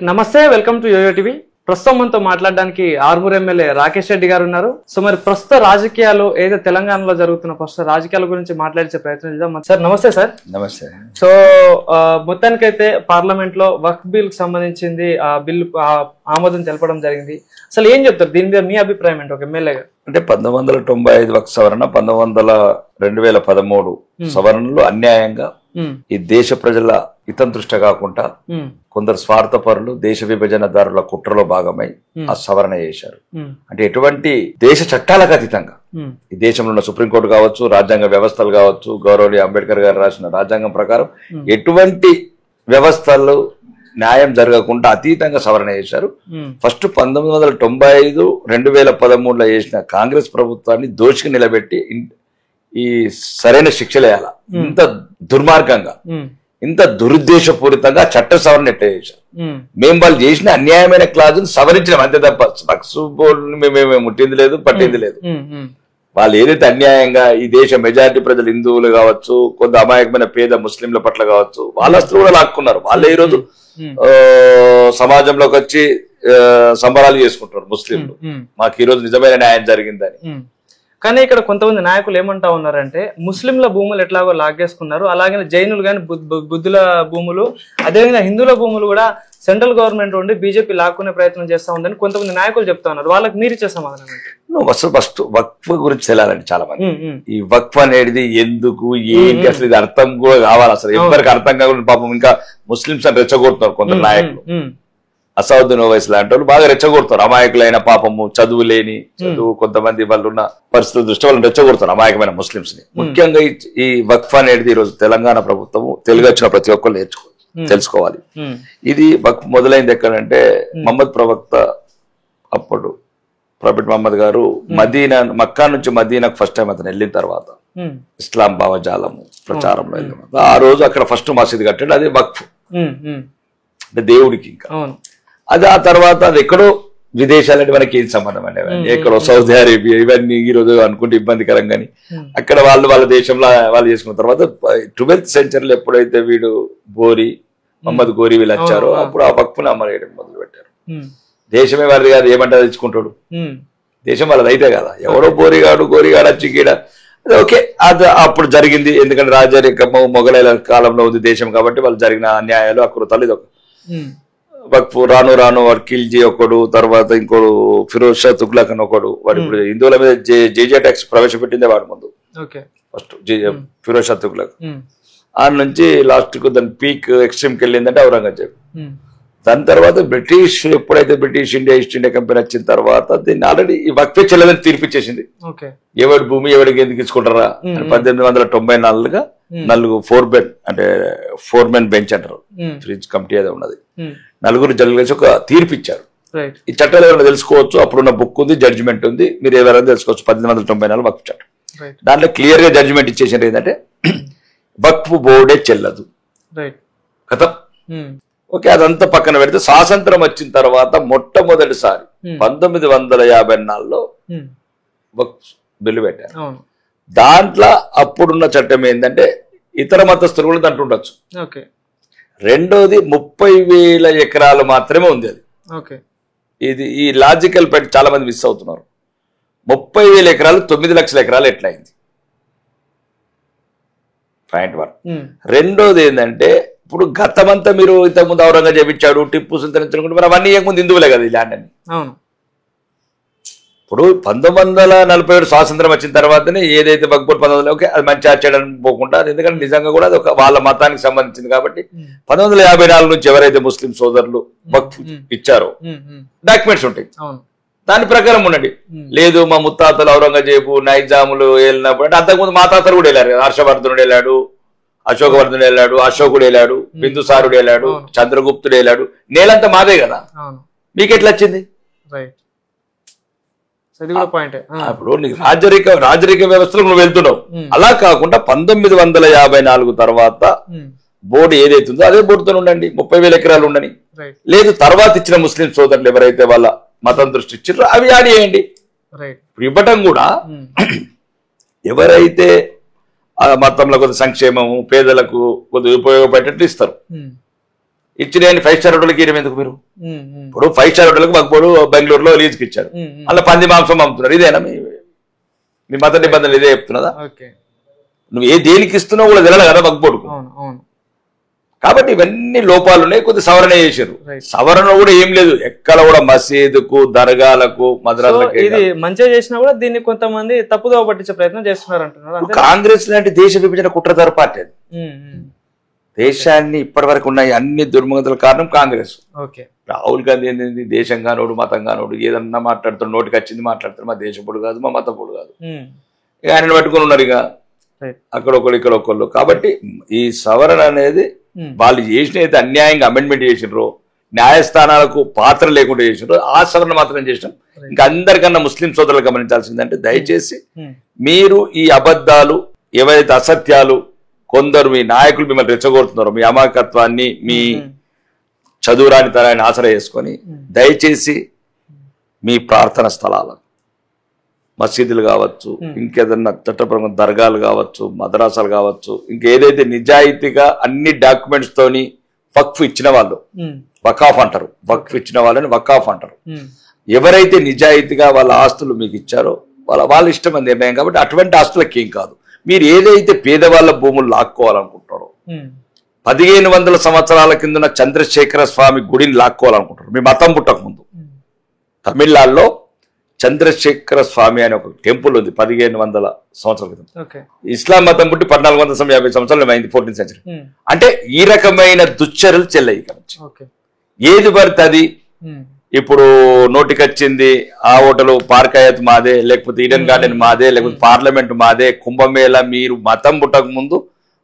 నమస్తే, welcome to yo-yo TV. ప్రస్తుతం మనతో మాట్లాడడానికి ఆర్మూర్ ఎమ్మెల్యే రాకేష్ రెడ్డి గారు ఉన్నారు. సో మరి ప్రస్తుత రాజకీయాలు ఏదో తెలంగాణలో జరుగుతున్న ప్రస్తుత రాజకీయాల గురించి మాట్లాడించే ప్రయత్నం చేద్దాం. సార్ నమస్తే. సార్ నమస్తే. సో మొత్తానికైతే పార్లమెంట్ లో వక్ఫ్ బిల్ కి సంబంధించింది ఆ బిల్ ఆమోదం తెలపడం జరిగింది. అసలు ఏం చెప్తారు దీని మీద మీ అభిప్రాయం ఏంటి ఒక ఎమ్మెల్యేగా? అంటే 1995 వక్ఫ్ సవరణ 2013 సవరణలు అన్యాయంగా ఈ దేశ ప్రజల హితం దృష్టి కాకుండా కొందరు స్వార్థపరులు దేశ విభజనదారుల కుట్రలో భాగమై ఆ సవరణ చేశారు. అంటే ఎటువంటి దేశ చట్టాలకు అతీతంగా ఈ దేశంలో ఉన్న సుప్రీంకోర్టు కావచ్చు, రాజ్యాంగ వ్యవస్థలు కావచ్చు, గౌరవనీయ అంబేద్కర్ గారు రాసిన రాజ్యాంగం ప్రకారం ఎటువంటి వ్యవస్థలు న్యాయం జరగకుండా అతీతంగా సవరణ చేశారు. ఫస్ట్ 1995 2013లో చేసిన కాంగ్రెస్ ప్రభుత్వాన్ని దోషికి నిలబెట్టి ఈ సరైన శిక్షలు వేయాల. ఇంత దుర్మార్గంగా ఇంత దురుద్దేశపూరితంగా చట్ట సవరణ ఎట్లా చేశారు. మేము వాళ్ళు చేసిన అన్యాయమైన క్లాజును సవరించడం అంతే తప్ప మేము ముట్టింది లేదు, పట్టింది లేదు. వాళ్ళు ఏదైతే అన్యాయంగా ఈ దేశ మెజారిటీ ప్రజలు హిందువులు కావచ్చు, కొంత అమాయకమైన పేద ముస్లింల పట్ల కావచ్చు, వాళ్ళ అస్త్రులు కూడా లాక్కున్నారు. వాళ్ళే ఈ రోజు సమాజంలోకి వచ్చి సంబరాలు చేసుకుంటారు ముస్లింలు, మాకు ఈ రోజు నిజమైన న్యాయం జరిగిందని. కానీ ఇక్కడ కొంతమంది నాయకులు ఏమంటా ఉన్నారంటే ముస్లింల భూములు ఎట్లాగో లాగేసుకున్నారు, అలాగే జైనులు కానీ బుద్ధుల భూములు, అదేవిధంగా హిందువుల భూములు కూడా సెంట్రల్ గవర్నమెంట్ ఉండి బీజేపీ లాక్కునే ప్రయత్నం చేస్తా ఉందని కొంతమంది నాయకులు చెప్తా ఉన్నారు. వాళ్ళకి మీరు ఇచ్చే సమాధానం అసలు ఫస్ట్ వక్ఫ్ గురించి తెలియాలండి చాలా మంది. ఈ వక్ఫ్ అనేది ఎందుకు ఏంటి అసలు ఇది అర్థం కూడా కావాలి. అసలు ఎవరికి అర్థం కాకుండా పాపం ఇంకా ముస్లింస్ అని రెచ్చగొడుతున్నారు కొందరు నాయకులు. అసౌద్దీన్ ఓవైసీ లాంటి వాళ్ళు బాగా రెచ్చగొడతారు. అమాయకులైన పాపము చదువు లేని కొంతమంది వాళ్ళు ఉన్న పరిస్థితుల దృష్టి వాళ్ళని రెచ్చగొడతారు అమాయకమైన ముస్లింస్ ని. ముఖ్యంగా ఈ వక్ఫ్ అనేది ఈ రోజు తెలంగాణ ప్రభుత్వము తెలుగు వచ్చిన ప్రతి ఒక్కరు తెలుసుకోవాలి. ఇది వక్ఫ్ మొదలైంది ఎక్కడంటే మహమ్మద్ ప్రవక్త అప్పుడు ప్రాఫెట్ మహమ్మద్ గారు మక్కా నుంచి మదీనాకు ఫస్ట్ టైం అతను వెళ్ళిన తర్వాత ఇస్లాం భావజాలము ప్రచారంలో వెళ్ళిన ఆ రోజు అక్కడ ఫస్ట్ మసీద్ కట్టాడు. అది వక్ఫ్ అంటే దేవుడికి. ఇంకా అది ఆ తర్వాత అది ఎక్కడో విదేశాలంటే మనకి ఏం సంబంధం అండి, ఎక్కడో సౌదీ అరేబియా ఇవన్నీ ఈ రోజు అనుకుంటే ఇబ్బందికరం. కానీ అక్కడ వాళ్ళ దేశంలో వాళ్ళు చేసుకున్న తర్వాత 12th సెంచరీలో ఎప్పుడైతే వీడు మహమ్మద్ గోరీ వీళ్ళు వచ్చారో అప్పుడు ఆ వక్ఫ్ను అమలు చేయడం మొదలు పెట్టారు. దేశమే వాళ్ళది కాదు, ఏమంటే తెచ్చుకుంటాడు, దేశం వాళ్ళది అయితే కదా. ఎవరో గోరిగాడు వచ్చి గీడ అది ఓకే, అది అప్పుడు జరిగింది. ఎందుకంటే రాజరికము మొఘలైల కాలంలో ఉంది దేశం కాబట్టి వాళ్ళు జరిగిన అన్యాయాలు అకృతాలు ఇది ఒక వక్ఫ్. రాను వాడు ఖిల్జీ ఒకడు, తర్వాత ఇంకోడు ఫిరోజ్ షా తుగ్లక్ అని ఒకడు. వాడు ఇప్పుడు హిందువుల మీద జేజే ట్యాక్స్ ప్రవేశపెట్టిందే వాడు ముందు ఫస్ట్ ఫిరోజ్ షా తుగ్లక్. ఆ నుంచి లాస్ట్ కు దాని పీక్ ఎక్స్ట్రీమ్కి వెళ్ళిందంటే ఔరంగజేబ్. దాని తర్వాత ఎప్పుడైతే British India east India company వచ్చిన తర్వాత దీన్ని ఆల్రెడీ ఈ వక్ఫే చెల్లదని తీర్పిచ్చేసింది. ఎవరి భూమి ఎవరికి ఎందుకు తీసుకుంటారా 1894గా నలుగురు ఫోర్ మెన్ బెంచ్ అంటారు, ఫ్రిడ్జ్ కమిటీ అదే ఉన్నది, నలుగురు జడ్జిలు కలిసి ఒక తీర్పిచ్చారు. ఈ చట్టాలు ఎవరైనా తెలుసుకోవచ్చు, అప్పుడున్న బుక్ ఉంది, జడ్జిమెంట్ ఉంది, మీరు ఎవరైనా తెలుసుకోవచ్చు. 1894 వక్ఫ్ చట్టం. దాంట్లో క్లియర్ గా జడ్జిమెంట్ ఇచ్చేసింది ఏంటంటే వక్ఫ్ బోర్డే చెల్లదు కథ. ఓకే, అదంతా పక్కన పెడితే స్వాతంత్రం వచ్చిన తర్వాత మొట్టమొదటిసారి 1954లో వక్ఫ్ బిల్లు పెట్టారు. దాంట్లో అప్పుడున్న చట్టం ఏంటంటే ఇతర మతస్థులు కూడా దాంట్లో ఉండొచ్చు. రెండోది 30,000 ఎకరాలు మాత్రమే ఉంది అది. ఇది ఈ లాజికల్ పెట్టి చాలా మంది మిస్ అవుతున్నారు. 30,000 ఎకరాలు 9 లక్షల ఎకరాలు ఎట్లయింది? పాయింట్ 1. రెండోది ఏంటంటే ఇప్పుడు గతమంతా మీరు ఇంతకుముందు ఔరంగజేబ్ ఇచ్చాడు, టిప్పు సుల్తాన్ ఇచ్చాడు, మరి అవన్నీ ముందు హిందువులే కదా ఈ ల్యాండ్ అని. ఇప్పుడు 1947 స్వాతంత్రం వచ్చిన తర్వాతనే ఏదైతే వక్ఫ్ బోర్డు 1900 ఓకే అది మంచి ఆచరణ పోకుండా, ఎందుకంటే నిజంగా కూడా అది ఒక వాళ్ళ మతానికి సంబంధించింది కాబట్టి 1954 నుంచి ఎవరైతే ముస్లిం సోదరులు వక్ఫ్ ఇచ్చారో డాక్యుమెంట్స్ ఉంటాయి, దాని ప్రకారం ఉండండి. లేదు మా ముత్తాతలు ఔరంగజేబు నైజాములు వెళ్ళినప్పుడు అంటే అంతకుముందు మా తాతలు కూడా వెళ్ళారు. హర్షవర్ధనుడు వెళ్ళాడు, అశోకవర్ధనుడు వెళ్ళాడు, అశోకుడు వెళ్ళాడు, బిందుసారుడు వెళ్ళాడు, చంద్రగుప్తుడు వెళ్ళాడు. నేలంతా మాదే కదా, మీకెట్లా వచ్చింది? ఇప్పుడు నీకు రాజరిక వ్యవస్థలో నువ్వు వెళ్తున్నావు. అలా కాకుండా 1954 తర్వాత బోర్డు ఏదైతుందో అదే బోర్డుతో ఉండండి. 30,000 ఎకరాలు ఉండని. లేదు తర్వాత ఇచ్చిన ముస్లిం సోదరులు ఎవరైతే వాళ్ళ మతం దృష్టి ఇచ్చారో అవి యాడ్ చేయండి. ఇప్పుడు ఇవ్వటం కూడా ఎవరైతే మతంలో కొంత సంక్షేమము పేదలకు కొద్దిగా ఉపయోగపడేటట్టు ఇస్తారు. ఇచ్చిన 5 స్టార్ హోటల్కి ఇవ్వడం ఎందుకు మీరు? ఇప్పుడు 5 స్టార్ హోటల్కి మాకు బెంగళూరులో లీజుకి ఇచ్చారు, అలా పంది మాంసం అమ్ముతున్నారు. ఇదేనా మీ మత నిబంధనలు ఇదే చెప్తున్నదా? నువ్వు దేనికి ఇస్తున్నావు కూడా తెలియాలి కదా మగ్బోర్డుకు. కాబట్టి ఇవన్నీ లోపాలు ఉన్నాయి, కొద్ది సవరణ చేశారు. సవరణ కూడా ఏం లేదు, ఎక్కడ కూడా మసీదుకు దర్గాలకు మద్రాసులకు. ఇది మంచిగా చేసినా కూడా దీన్ని కొంతమంది తప్పుదోవ పట్టించే ప్రయత్నం చేస్తున్నారు అంటున్నారు. కాంగ్రెస్ లాంటి దేశ విభజన కుట్రదారు పార్టీ అది. దేశాన్ని ఇప్పటి వరకు ఉన్నాయి అన్ని దుర్మగతుల కారణం కాంగ్రెస్. రాహుల్ గాంధీ ఏంటంటే దేశం కానోడు మతం కానోడు ఏదన్నా మాట్లాడుతాడు, నోటికి వచ్చింది మాట్లాడతాడు. మా దేశపుడు కాదు, మా మతపుడు కాదు, ఇక ఆయనను పట్టుకుని ఉన్నారు ఇక అక్కడ ఒకళ్ళు ఇక్కడ ఒకళ్ళు. కాబట్టి ఈ సవరణ అనేది వాళ్ళు చేసిన అయితే అన్యాయంగా అమెండ్మెంట్ చేసినారో, న్యాయస్థానాలకు పాత్ర లేకుండా చేసినారో ఆ సవరణ మాత్రం చేసినాం. ఇంకా అందరికన్నా ముస్లిం సోదరులు గమనించాల్సిందంటే దయచేసి మీరు ఈ అబద్ధాలు ఏవైతే అసత్యాలు కొందరు మీ నాయకులు మిమ్మల్ని రెచ్చగొడుతున్నారో, మీ అమాయకత్వాన్ని మీ చదువురాని తరాన్ని ఆసరా చేసుకొని దయచేసి మీ ప్రార్థన స్థలాలు మసీదులు కావచ్చు, ఇంకేదన్నా చట్టపరమైన దర్గాలు కావచ్చు, మద్రాసాలు కావచ్చు, ఇంకేదైతే నిజాయితీగా అన్ని డాక్యుమెంట్స్ తోని వక్ఫ్ ఇచ్చిన వాళ్ళు, వకాఫ్ అంటారు, వక్ఫ్ ఇచ్చిన వాళ్ళని వకాఫ్ అంటారు. ఎవరైతే నిజాయితీగా వాళ్ళ ఆస్తులు మీకు ఇచ్చారో వాళ్ళ ఇష్టమైన నిర్ణయం. కాబట్టి అటువంటి ఆస్తులకి ఏం కాదు. మీరు ఏదైతే పేదవాళ్ళ భూములు లాక్కోవాలనుకుంటారో, 1500 సంవత్సరాల కింద చంద్రశేఖర స్వామి గుడిని లాక్కోవాలనుకుంటారు మీ మతం పుట్టక ముందు. తమిళనాడులో చంద్రశేఖర స్వామి అనే ఒక టెంపుల్ ఉంది 1500 సంవత్సరాల క్రితం. ఇస్లాం మతం పుట్టి 1450 సంవత్సరాలు అయింది, 14th సెంచరీ. అంటే ఈ రకమైన దుశ్చర్యలు చెల్లయి ఇక్కడ నుంచి. ఏది పడితే అది ఇప్పుడు నోటికొచ్చింది ఆ హోటల్ పార్క్ అయ్యత్ మాదే, లేకపోతే ఈడెన్ గార్డెన్ మాదే, లేకపోతే పార్లమెంట్ మాదే, కుంభమేళ మీరు మతం పుట్టక ముందు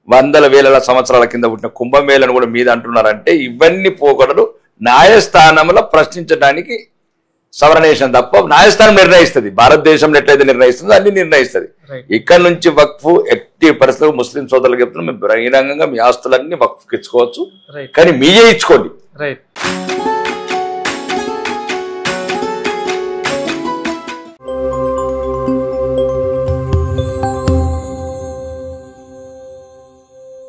100,000 సంవత్సరాల కింద పుట్టిన కుంభమేళను కూడా మీద అంటున్నారంటే ఇవన్నీ పోకడలు న్యాయస్థానంలో ప్రశ్నించడానికి సవరణ చేసిన తప్ప న్యాయస్థానం నిర్ణయిస్తుంది. భారతదేశంలో ఎట్లయితే నిర్ణయిస్తుందో అన్ని నిర్ణయిస్తుంది. ఇక్కడ నుంచి వక్ఫ్ ఎట్టి పరిస్థితులు ముస్లిం సోదరులకు చెప్తున్నాం, మేము బహిరంగంగా మీ ఆస్తులన్నీ వక్ఫ్కి ఇచ్చుకోవచ్చు, కానీ మీరే ఇచ్చుకోండి.